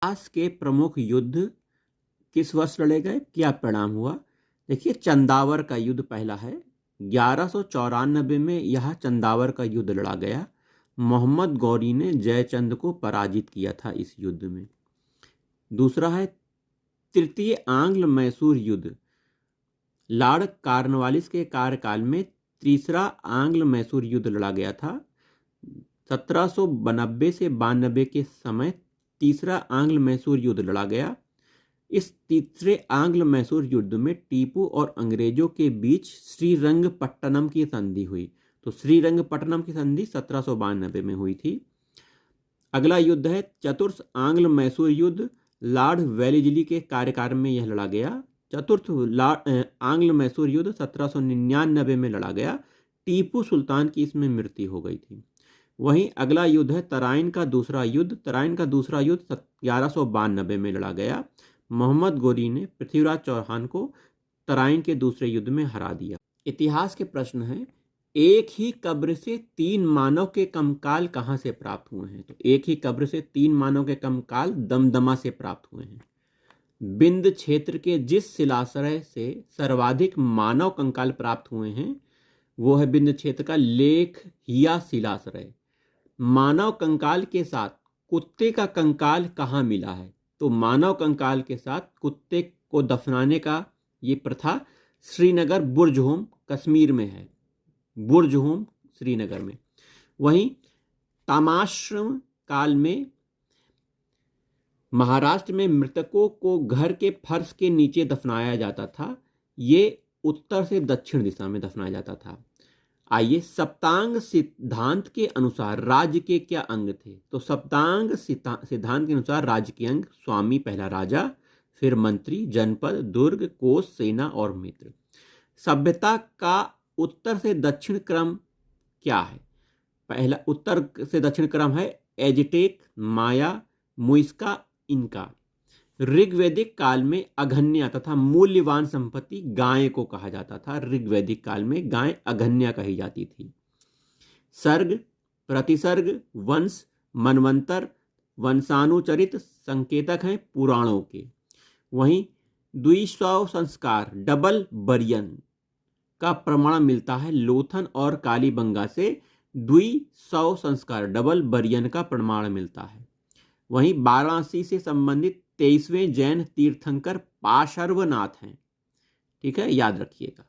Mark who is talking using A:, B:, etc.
A: इतिहास के प्रमुख युद्ध किस वर्ष लड़े गए, क्या परिणाम हुआ? देखिए, चंदावर का युद्ध पहला है। 1194 में यह चंदावर का युद्ध लड़ा गया। मोहम्मद गौरी ने जयचंद को पराजित किया था इस युद्ध में। दूसरा है तृतीय आंग्ल मैसूर युद्ध। लॉर्ड कॉर्नवालिस के कार्यकाल में तीसरा आंग्ल मैसूर युद्ध लड़ा गया था। 1792 से 92 के समय तीसरा आंग्ल मैसूर युद्ध लड़ा गया। इस तीसरे आंग्ल मैसूर युद्ध में टीपू और अंग्रेजों के बीच श्रीरंगपट्टनम की संधि हुई। तो श्रीरंगपट्टनम की संधि 1792 में हुई थी। अगला युद्ध है चतुर्थ आंग्ल मैसूर युद्ध। लॉर्ड वेलेस्ली के कार्यकाल में यह लड़ा गया। चतुर्थ आंग्ल मैसूर युद्ध 1799 में लड़ा गया। टीपू सुल्तान की इसमें मृत्यु हो गई थी। वहीं अगला युद्ध है तराइन का दूसरा युद्ध। तराइन का दूसरा युद्ध 1192 में लड़ा गया। मोहम्मद गोरी ने पृथ्वीराज चौहान को तराइन के दूसरे युद्ध में हरा दिया। इतिहास के प्रश्न हैं, एक ही कब्र से 3 मानव के कंकाल कहाँ से प्राप्त हुए हैं? तो एक ही कब्र से 3 मानव के कंकाल दमदमा से प्राप्त हुए हैं। बिंद क्षेत्र के जिस शिलाश्रय से सर्वाधिक मानव कंकाल प्राप्त हुए हैं वो है बिंद क्षेत्र का लेखहिया शिलाश्रय। मानव कंकाल के साथ कुत्ते का कंकाल कहाँ मिला है? तो मानव कंकाल के साथ कुत्ते को दफनाने का ये प्रथा श्रीनगर बुर्ज होम कश्मीर में है। बुर्ज होम श्रीनगर में। वहीं ताम्राश्रम काल में महाराष्ट्र में मृतकों को घर के फर्श के नीचे दफनाया जाता था। ये उत्तर से दक्षिण दिशा में दफनाया जाता था। आइए, सप्तांग सिद्धांत के अनुसार राज्य के क्या अंग थे? तो सप्तांग सिद्धांत के अनुसार राज्य के अंग स्वामी पहला राजा, फिर मंत्री, जनपद, दुर्ग, कोष, सेना और मित्र। सभ्यता का उत्तर से दक्षिण क्रम क्या है? पहला उत्तर से दक्षिण क्रम है एजटेक, माया, मुइस्का, इनका। ऋग्वैदिक काल में अघन्या तथा मूल्यवान संपत्ति गाय को कहा जाता था। ऋग्वैदिक काल में गाय अघन्या कही जाती थी। सर्ग, प्रतिसर्ग, वंश, मनवंतर, वंशानुचरित संकेतक हैं पुराणों के। वहीं द्विस्व संस्कार डबल बरियन का प्रमाण मिलता है लोथन और कालीबंगा से। द्विस्व संस्कार डबल बरियन का प्रमाण मिलता है। वहीं वाराणसी से संबंधित 23वें जैन तीर्थंकर पार्श्वनाथ हैं। ठीक है, याद रखिएगा।